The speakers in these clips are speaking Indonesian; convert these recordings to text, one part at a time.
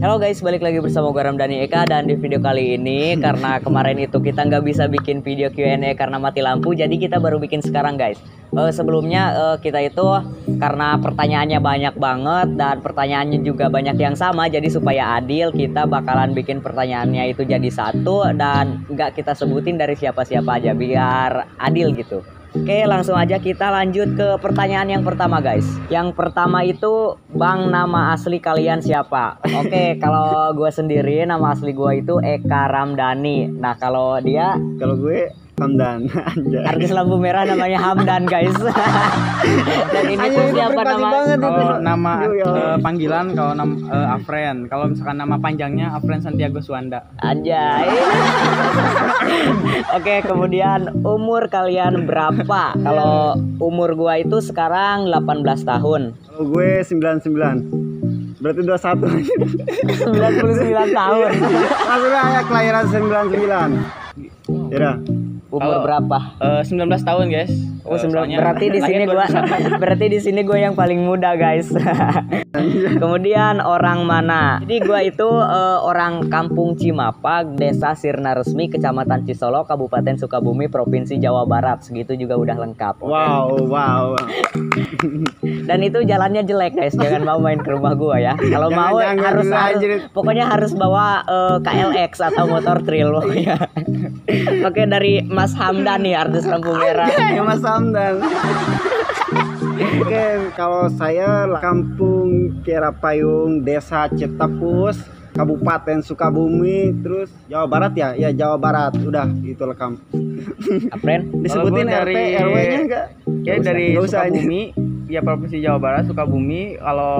Halo guys, balik lagi bersama gue Ramdhani Eka. Dan di video kali ini karena kemarin itu kita nggak bisa bikin video Q&A karena mati lampu, jadi kita baru bikin sekarang guys. Sebelumnya kita itu karena pertanyaannya banyak banget dan pertanyaannya juga banyak yang sama, jadi supaya adil kita bakalan bikin pertanyaannya itu jadi satu dan nggak kita sebutin dari siapa-siapa aja biar adil gitu. Oke, langsung aja kita lanjut ke pertanyaan yang pertama guys. Yang pertama itu, Bang, nama asli kalian siapa? Oke, kalau gue sendiri nama asli gue itu Eka Ramdhani. Nah kalau dia, kalau gue Hamdan. artis lampu merah namanya Hamdan guys. Dan ini tuh siapa nama? Kalau nama panggilan, kalau nama Afren. Kalau misalkan nama panjangnya Afren Santiago Suwanda. Anjay. Oke, kemudian umur kalian berapa? Kalau umur gua itu sekarang 18 tahun. Kalau gue 99. Berarti 21. 99 tahun. Maksudnya anak kelahiran 99. Ya. Umur berapa? 19 tahun guys. Oh, berarti di sini gua berarti di sini gue yang paling muda guys. Kemudian orang mana? Jadi gua itu orang Kampung Cimapak, Desa Sirna Resmi, Kecamatan Cisolo, Kabupaten Sukabumi, Provinsi Jawa Barat. Segitu juga udah lengkap. Wow. Dan itu jalannya jelek guys, jangan mau main ke rumah gua ya. Kalau mau harus pokoknya harus bawa KLX atau motor trail ya. Oke, dari Mas Hamdan nih, artis lampu merah. Ya Mas Hamdan. Oke, kalau saya Kampung Kerapayung, Desa Cetapus, Kabupaten Sukabumi, terus Jawa Barat ya? Ya Jawa Barat, udah itu lekam. Apren? Disebutin RT RW-nya enggak? Ya dari Sukabumi, ya Provinsi Jawa Barat, Sukabumi. Kalau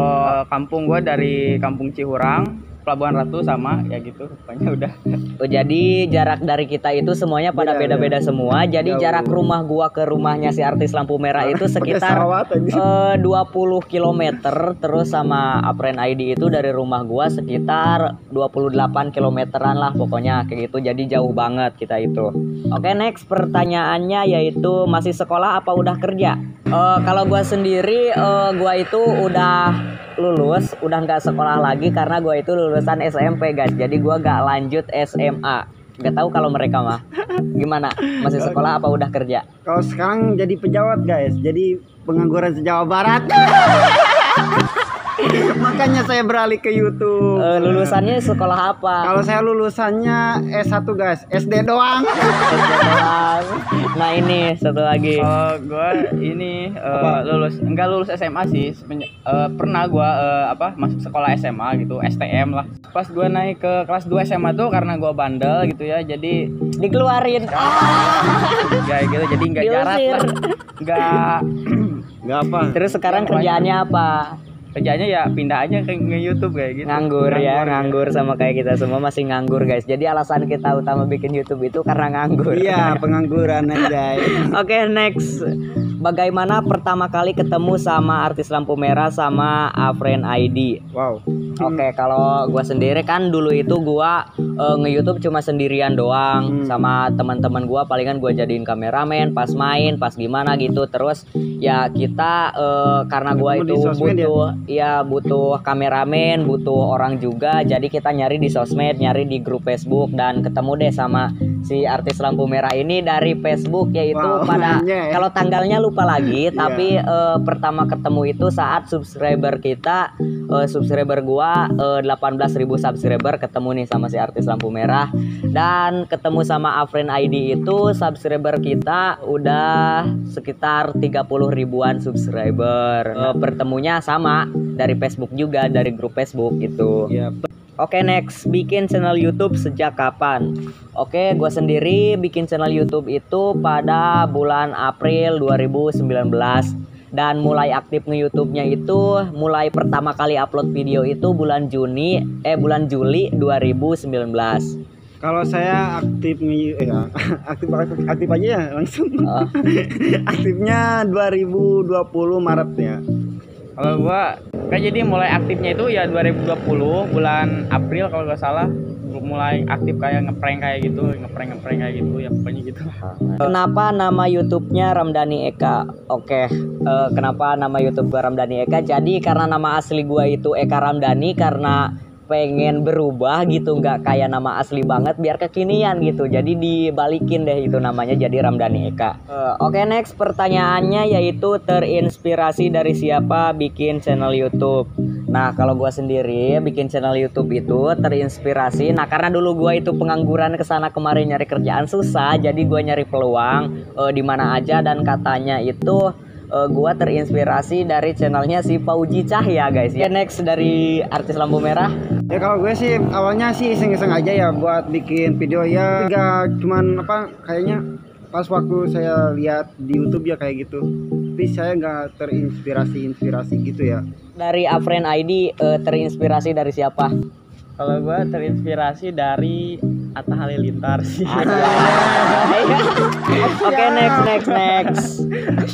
kampung gua dari Kampung Cihurang, Pelabuhan Ratu sama ya gitu, pokoknya udah. Oh, jadi jarak dari kita itu semuanya pada beda-beda semua. Jadi jarak rumah gua ke rumahnya si artis lampu merah itu sekitar 20 km. Terus sama Apren ID itu dari rumah gua sekitar 28 kilometeran lah pokoknya kayak gitu. Jadi jauh banget kita itu. Oke, next pertanyaannya yaitu masih sekolah apa udah kerja? Kalau gua sendiri gua itu udah lulus, udah nggak sekolah lagi karena gue itu lulusan SMP guys, jadi gue nggak lanjut SMA. Nggak tahu kalau mereka mah gimana, masih sekolah apa udah kerja? Kalau sekarang jadi pejabat guys, jadi pengangguran se-Jawa Barat. Makanya saya beralih ke YouTube. Lulusannya sekolah apa? Kalau saya lulusannya S1 guys, SD doang. Nah ini satu lagi. Kalau gue ini enggak lulus SMA sih. Pernah gue masuk sekolah SMA gitu, STM lah. Pas gue naik ke kelas 2 SMA tuh karena gue bandel gitu ya, jadi dikeluarin. Kayak gitu, jadi nggak jarak lah. Nggak apa. Terus sekarang kerjaannya apa? Kerjanya ya pindah aja ke YouTube kayak gitu. Nganggur sama kayak kita semua masih nganggur guys. Jadi alasan kita utama bikin YouTube itu karena nganggur. Iya, pengangguran aja. Oke, next. Bagaimana pertama kali ketemu sama artis lampu merah sama Afren ID? Wow. Oke, kalau gua sendiri kan dulu itu gua nge-YouTube cuma sendirian doang sama teman-teman gua, palingan gua jadiin kameramen pas main, pas gimana gitu. Terus ya kita karena gua itu butuh kameramen, butuh orang juga. Jadi kita nyari di sosmed, nyari di grup Facebook dan ketemu deh sama si artis lampu merah ini dari Facebook yaitu pada kalau tanggalnya lupa lagi, tapi pertama ketemu itu saat subscriber kita subscriber gua 18.000 subscriber, ketemu nih sama si artis lampu merah. Dan ketemu sama Afren ID itu subscriber kita udah sekitar 30 ribuan subscriber. Pertemunya sama dari Facebook juga, dari grup Facebook gitu. Oke, next, bikin channel YouTube sejak kapan? Oke, gue sendiri bikin channel YouTube itu pada bulan April 2019. Dan mulai aktif nge-YouTube-nya itu mulai pertama kali upload video itu bulan Juli 2019. Kalau saya aktif aktif aja ya langsung. Aktifnya 2020 Maret ya. Kalau gua kan jadi mulai aktifnya itu ya 2020 bulan April kalau nggak salah, mulai aktif kayak ngeprank kayak gitu ya pokoknya gitu. Kenapa nama YouTube-nya Ramdhani Eka? Oke, kenapa nama YouTube gua Ramdhani Eka? Jadi karena nama asli gua itu Eka Ramdhani, karena pengen berubah gitu, nggak kayak nama asli banget, biar kekinian gitu. Jadi dibalikin deh itu namanya jadi Ramdhani Eka. Oke, next pertanyaannya yaitu terinspirasi dari siapa bikin channel YouTube. Nah, kalau gua sendiri bikin channel YouTube itu terinspirasi. Nah, karena dulu gua itu pengangguran kesana kemari nyari kerjaan susah, jadi gua nyari peluang di mana aja, dan katanya itu gua terinspirasi dari channelnya si Fauji Cahya guys. Ya, next dari artis lampu merah. Ya kalau gue sih awalnya sih iseng-iseng aja ya buat bikin video ya. Gak cuman apa, kayaknya pas waktu saya lihat di YouTube ya kayak gitu. Tapi saya nggak terinspirasi gitu ya. Dari Afren ID terinspirasi dari siapa? Kalau gue terinspirasi dari Atta Halilintar sih. Oke, next.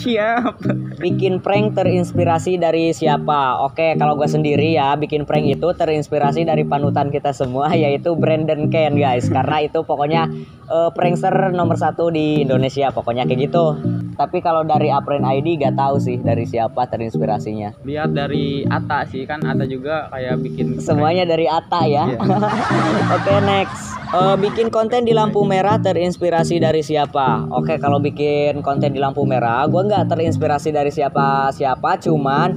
Siap. Bikin prank terinspirasi dari siapa? Oke, kalau gue sendiri ya bikin prank itu terinspirasi dari panutan kita semua, yaitu Brandon Ken guys. Karena itu pokoknya prankster nomor 1 di Indonesia, pokoknya kayak gitu. Tapi kalau dari Apren ID gak tahu sih dari siapa terinspirasinya. Lihat dari Atta sih, kan Atta juga kayak bikin Semuanya dari Atta ya. Oke, next. Bikin konten di lampu merah terinspirasi dari siapa? Oke, kalau bikin konten di lampu merah, gue nggak terinspirasi dari siapa-siapa, cuman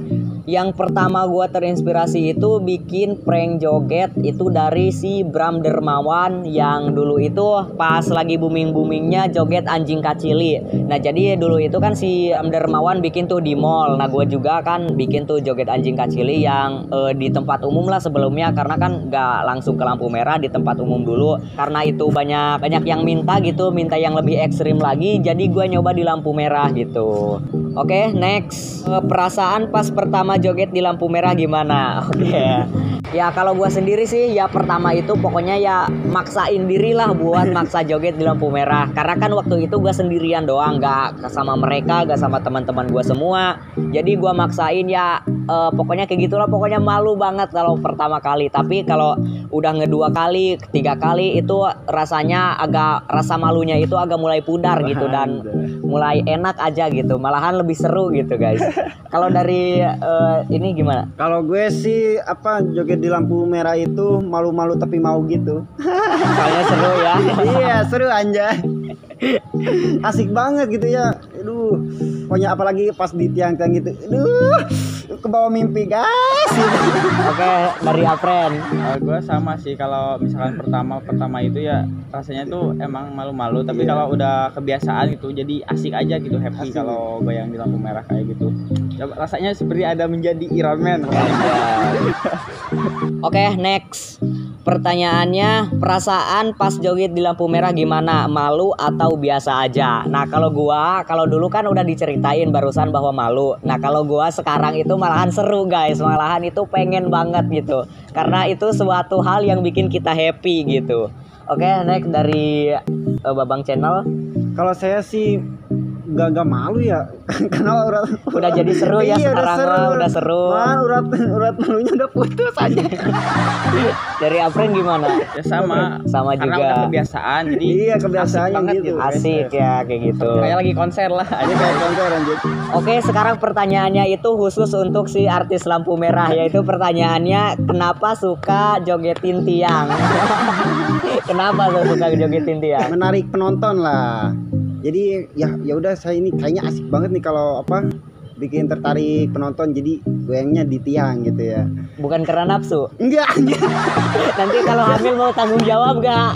yang pertama gue terinspirasi itu bikin prank joget itu dari si Bram Dermawan yang dulu itu pas lagi booming-boomingnya joget anjing kacili. Nah, jadi dulu itu kan si Bram Dermawan bikin tuh di mall. Nah, gue juga kan bikin tuh joget anjing kacili yang di tempat umum lah sebelumnya, karena kan nggak langsung ke lampu merah, di tempat umum dulu. Karena itu banyak yang minta gitu, minta yang lebih ekstrim lagi, jadi gue nyoba di lampu merah gitu. Oke, next. Perasaan pas pertama joget di lampu merah gimana? Oke. Ya kalau gue sendiri sih ya pertama itu pokoknya ya maksain diri lah buat maksa joget di lampu merah. Karena kan waktu itu gue sendirian doang, gak sama mereka, gak sama teman-teman gue semua. Jadi gue maksain ya pokoknya kayak gitulah, pokoknya malu banget kalau pertama kali. Tapi kalau udah ngedua kali, ketiga kali itu rasanya rasa malunya itu agak mulai pudar gitu, dan mulai enak aja gitu, malahan lebih seru gitu guys. Kalau dari ini gimana? Kalau gue sih apa, joget di lampu merah itu malu-malu tapi mau gitu. Soalnya seru ya. Iya, seru anjay. Asik banget gitu ya. Aduh, pokoknya apalagi pas di tiang-tiang gitu. Aduh, ke bawah mimpi guys. Oke, dari Apren. Gue sama sih, kalau misalkan pertama itu ya rasanya tuh emang malu-malu, tapi kalau udah kebiasaan gitu jadi asik aja gitu, happy kalau goyang di lampu merah kayak gitu. Ya, rasanya seperti ada menjadi Iron Man. Oke, next. Pertanyaannya, perasaan pas joget di lampu merah gimana? Malu atau biasa aja? Nah, kalau dulu kan udah diceritain barusan bahwa malu. Nah, kalau gua sekarang itu malahan seru guys, malahan itu pengen banget gitu. Karena itu suatu hal yang bikin kita happy gitu. Oke, next dari Babang Channel. Kalau saya sih gak malu ya. Karena udah jadi seru ya. Iya, sekarang udah seru. Wah, urat malunya udah putus aja. Dari Apren gimana? Ya sama juga. Karena udah kebiasaan, jadi iya, kebiasaannya gitu. Asik ya kayak gitu. Kayak lagi konser lah. Aja kayak konser anjir. Oke, sekarang pertanyaannya itu khusus untuk si artis lampu merah, yaitu pertanyaannya, kenapa suka jogetin tiang? Kenapa tuh suka jogetin tiang? Menarik penonton lah. Jadi ya udah, saya ini kayaknya asik banget nih kalau apa, bikin tertarik penonton, jadi goyangnya di tiang gitu ya. Bukan karena nafsu? Enggak. Nanti kalau hamil mau tanggung jawab gak?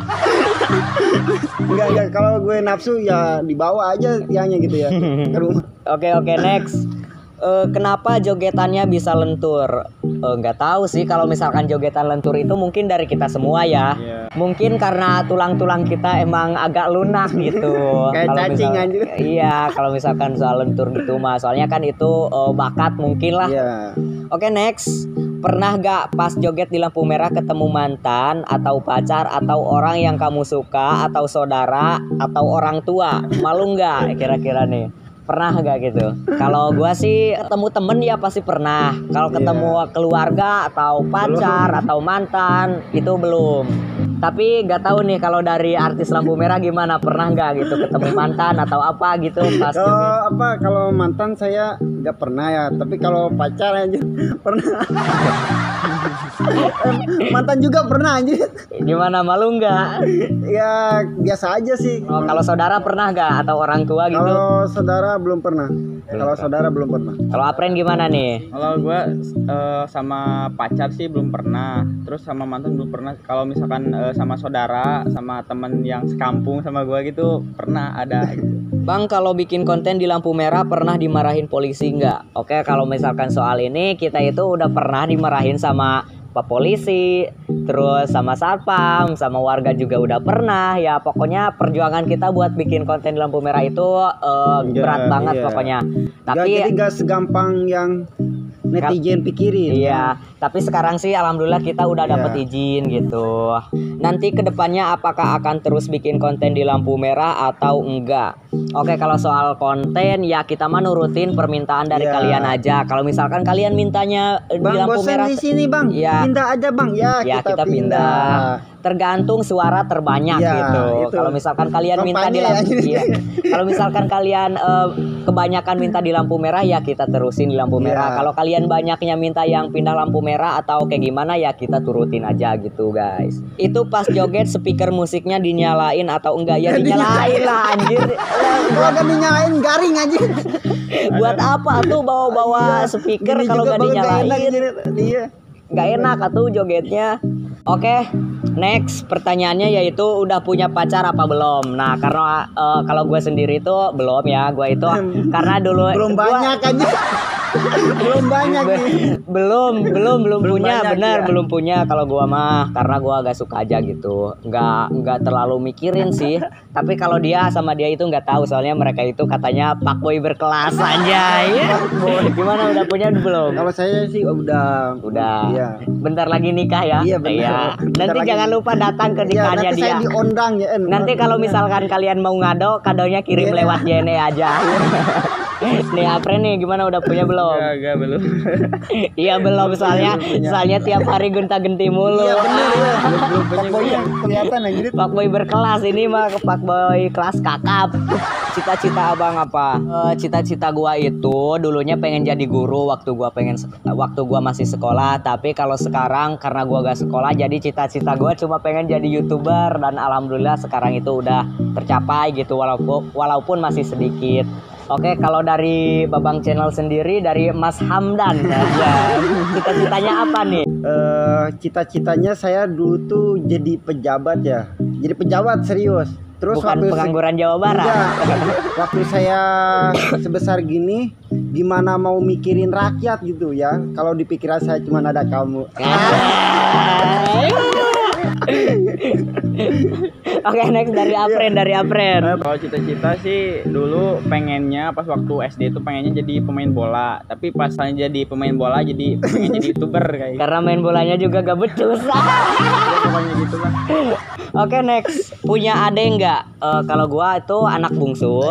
Enggak, kalau gue nafsu ya dibawa aja tiangnya gitu ya ke rumah. Oke, next. Kenapa jogetannya bisa lentur? Nggak tahu sih, kalau misalkan jogetan lentur itu mungkin dari kita semua ya. Mungkin karena tulang-tulang kita emang agak lunak gitu. Kayak cacing anjir. Iya, kalau misalkan soal lentur gitu mah, soalnya kan itu bakat mungkin lah. Oke, next. Pernah gak pas joget di lampu merah ketemu mantan atau pacar atau orang yang kamu suka atau saudara atau orang tua? Malu nggak kira-kira nih? Pernah gak gitu? Kalau gua sih ketemu temen ya pasti pernah. Kalau ketemu keluarga atau pacar atau mantan itu belum. Tapi gak tahu nih kalau dari artis lampu merah gimana, pernah gak gitu ketemu mantan atau apa gitu pas joget? Kalau mantan saya gak pernah ya, tapi kalau pacar aja pernah. Mantan juga pernah anjir. Gimana, malu nggak? Ya biasa aja sih. Oh, kalau saudara pernah nggak atau orang tua gitu? Kalau saudara belum pernah. Kalau saudara belum pernah. Kalau Apren gimana nih? Kalau gue sama pacar sih belum pernah, terus sama mantan belum pernah. Kalau misalkan sama saudara, sama temen yang sekampung sama gue gitu pernah ada. Bang, kalau bikin konten di lampu merah pernah dimarahin polisi nggak? Oke, kalau misalkan soal ini kita itu udah pernah dimarahin sama Pak Polisi, terus sama satpam, sama warga juga udah pernah. Ya pokoknya perjuangan kita buat bikin konten di lampu merah itu berat banget pokoknya. Tapi gak segampang yang netizen pikirin. Iya, tapi sekarang sih alhamdulillah kita udah dapet izin gitu. Nanti kedepannya apakah akan terus bikin konten di lampu merah atau enggak? Oke, kalau soal konten ya kita mah nurutin permintaan dari kalian aja. Kalau misalkan kalian mintanya di lampu merah di sini bang, pindah aja bang. Ya kita pindah. Tergantung suara terbanyak gitu. Kalau misalkan kalian minta di lampu, kalau misalkan kalian kebanyakan minta di lampu merah ya kita terusin di lampu merah. Kalau kalian banyaknya minta yang pindah lampu merah atau kayak gimana ya kita turutin aja gitu guys. Itu pas joget speaker musiknya dinyalain atau enggak? Ya dinyalain lah anjir. Kalau gak dinyalain garing aja. Buat apa tuh bawa-bawa speaker kalau gak dinyalain? Gak enak atuh jogetnya. Oke, next pertanyaannya yaitu udah punya pacar apa belum? Nah karena kalau gue sendiri tuh belum ya, gue itu karena dulu belum banyak aja. Belum banyak nih. Belum punya, banyak, bener belum punya kalau gua mah karena gua agak suka aja gitu. Nggak terlalu mikirin sih. Tapi kalau dia sama dia itu nggak tahu soalnya mereka itu katanya fuckboy berkelas aja ya. Gimana udah punya belum? Kalau saya sih udah. Iya. Bentar lagi nikah ya. Iya benar. Nanti jangan lupa datang ke nikahannya nanti dia. Saya diundang ya. Nanti kalau misalkan kalian mau ngado, kadonya kirim lewat JNE aja. Nih Apren nih gimana udah punya belum? Enggak belum. Iya belum soalnya tiap hari gonta-ganti mulu. Iya benar ya. Belum punya kelihatan anjir. Fuckboy berkelas ini mah fuckboy kelas kakap. Cita-cita abang apa? Cita-cita gua itu dulunya pengen jadi guru waktu gua masih sekolah. Tapi kalau sekarang karena gua gak sekolah jadi cita-cita gua cuma pengen jadi YouTuber dan alhamdulillah sekarang itu udah tercapai gitu walaupun masih sedikit. Oke, kalau dari Babang Channel sendiri dari Mas Hamdan aja. Cita-citanya apa nih? Cita-citanya saya dulu tuh jadi pejabat ya. Jadi pejabat serius. Terus bukan pengangguran Jawa Barat. Waktu saya sebesar gini, gimana mau mikirin rakyat gitu ya? Kalau di pikiran saya cuma ada kamu. Oke, next dari Apren. Kalau cita-cita sih dulu pengennya pas waktu SD itu pengennya jadi pemain bola, tapi pas saya jadi pemain bola jadi pengen jadi YouTuber kayak. Karena main bolanya juga gak becus. Pokoknya gitu lah. Oke, next. Punya adek nggak? Kalau gua itu anak bungsu.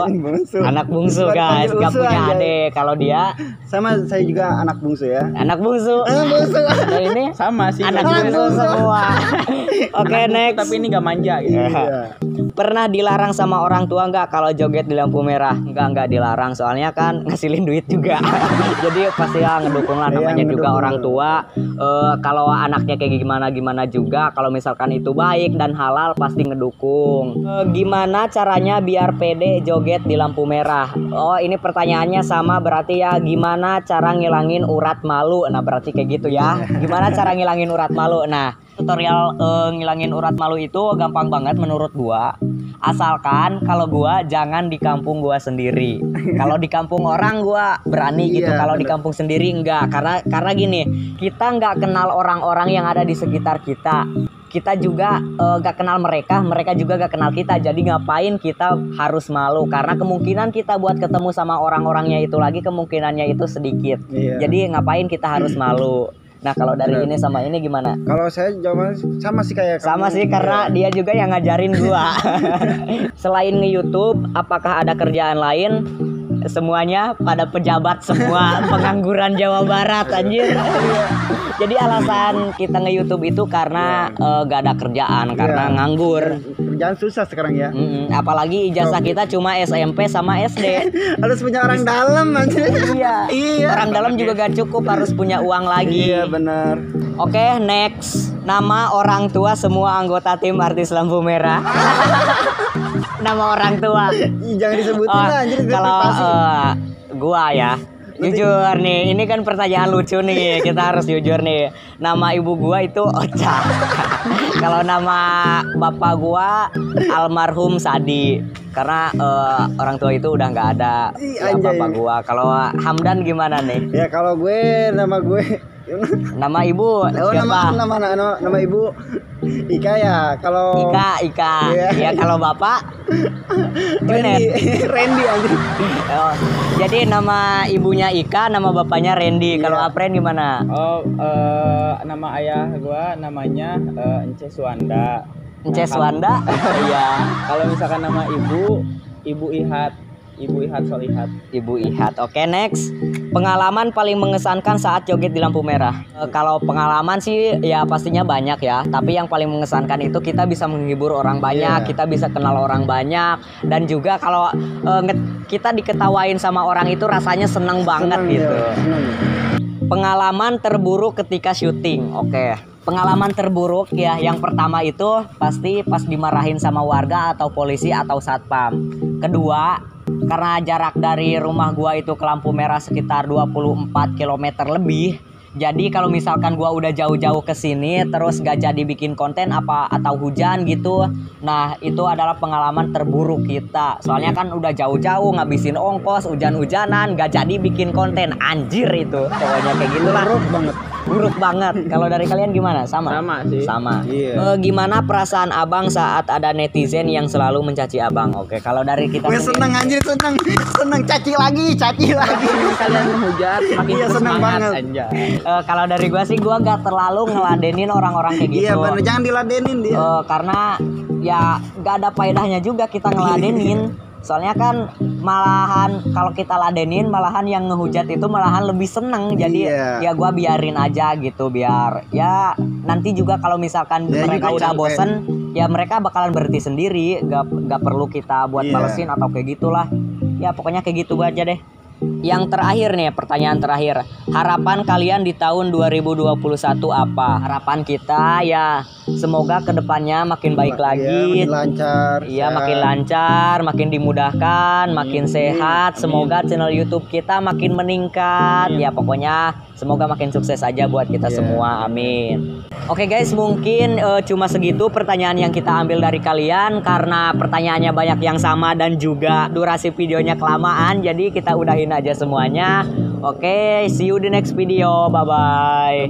Anak bungsu guys, gak punya adek. Kalau dia sama saya juga anak bungsu ya. Anak bungsu. Nah, ini sama sih. Anak bungsu semua. Oke, next. Tapi ini gak manja gitu. Pernah dilarang sama orang tua nggak kalau joget di lampu merah? Nggak dilarang soalnya kan ngasilin duit juga. Jadi pasti ya ngedukung lah namanya juga orang tua. Kalau anaknya kayak gimana juga kalau misalkan itu baik dan halal pasti ngedukung. Gimana caranya biar pede joget di lampu merah? Oh ini pertanyaannya sama berarti ya gimana cara ngilangin urat malu? Nah berarti kayak gitu ya. Gimana cara ngilangin urat malu? Nah tutorial ngilangin urat malu itu gampang banget menurut gua. Asalkan kalau gua jangan di kampung gua sendiri. Kalau di kampung orang gua berani gitu. Kalau di kampung sendiri enggak. Karena gini, kita nggak kenal orang-orang yang ada di sekitar kita. Kita juga gak kenal mereka juga gak kenal kita. Jadi ngapain kita harus malu? Karena kemungkinan kita buat ketemu sama orang-orangnya itu lagi kemungkinannya itu sedikit. Jadi ngapain kita harus malu? Nah kalau dari ini sama ini gimana? Kalau saya jawaban sama sih kayak sama kamu. Sih karena dia juga yang ngajarin gua. Selain nge-YouTube, apakah ada kerjaan lain? Semuanya pada pejabat semua, pengangguran Jawa Barat anjir. Jadi alasan kita nge-YouTube itu karena gak ada kerjaan, karena nganggur. Kerjaan susah sekarang ya. Apalagi ijazah kita cuma SMP sama SD. Harus punya orang dalam aja. Iya. Orang dalam juga gak cukup, harus punya uang lagi. Iya benar. Oke, next. Nama orang tua semua anggota tim artis lampu merah. Nama orang tua. Ih, jangan disebutin lah anjir. Kalau gua ya, jujur nih, ini kan pertanyaan lucu nih, kita harus jujur nih. Nama ibu gua itu Ocha. Kalau nama bapak gua almarhum Sadi. Karena orang tua itu udah nggak ada ya, bapak gua. Kalau Hamdan gimana nih? Ya kalau nama gue Nama ibu siapa? Nama ibu Ika ya. Kalau Ika. Ya kalau bapak Randy anjir. Oh, jadi nama ibunya Ika, nama bapaknya Randy. Kalau Apren gimana? Oh, nama ayah gua namanya Ence Suwanda. Ence Suwanda? Iya. Kalau misalkan nama Ibu Ihat Solihat. Ibu Ihat. Oke, next. Pengalaman paling mengesankan saat joget di lampu merah. Kalau pengalaman sih ya pastinya banyak ya. Tapi yang paling mengesankan itu kita bisa menghibur orang banyak, kita bisa kenal orang banyak, dan juga kalau kita diketawain sama orang itu rasanya seneng banget gitu. Pengalaman terburuk ketika syuting. Oke. Pengalaman terburuk ya, yang pertama itu pasti pas dimarahin sama warga atau polisi atau satpam. Kedua, karena jarak dari rumah gua itu ke lampu merah sekitar 24 km lebih. Jadi kalau misalkan gua udah jauh-jauh ke sini terus gak jadi bikin konten atau hujan gitu. Nah, itu adalah pengalaman terburuk kita. Soalnya kan udah jauh-jauh ngabisin ongkos, hujan-hujanan, gak jadi bikin konten. Anjir itu. Pokoknya kayak gitulah. Buruk banget. Kalau dari kalian gimana? Sama sih. Sama. Gimana perasaan abang saat ada netizen yang selalu mencaci abang? Oke, kalau dari kita gue seneng anjir, seneng caci lagi. Kalian menghujat makin seneng banget. Kalau dari gua sih gua gak terlalu ngeladenin orang-orang kayak gitu. Iya bener, jangan diladenin dia. Karena ya gak ada faedahnya juga kita ngeladenin. Soalnya kan malahan kalau kita ladenin malahan yang ngehujat itu malahan lebih seneng. Jadi ya gua biarin aja gitu, biar ya nanti juga kalau misalkan mereka udah bosen ya mereka bakalan berhenti sendiri. Gak perlu kita buat balesin atau kayak gitulah. Ya pokoknya kayak gitu aja deh. Yang terakhir nih, pertanyaan terakhir. Harapan kalian di tahun 2021 apa? Harapan kita ya semoga kedepannya makin baik lagi. Makin lancar. Iya, makin lancar, makin dimudahkan, makin sehat. Semoga channel YouTube kita makin meningkat. Ya pokoknya semoga makin sukses aja buat kita semua. Amin. Oke guys, mungkin cuma segitu pertanyaan yang kita ambil dari kalian. Karena pertanyaannya banyak yang sama dan juga durasi videonya kelamaan, jadi kita udahin aja semuanya. Oke, see you di next video. Bye-bye.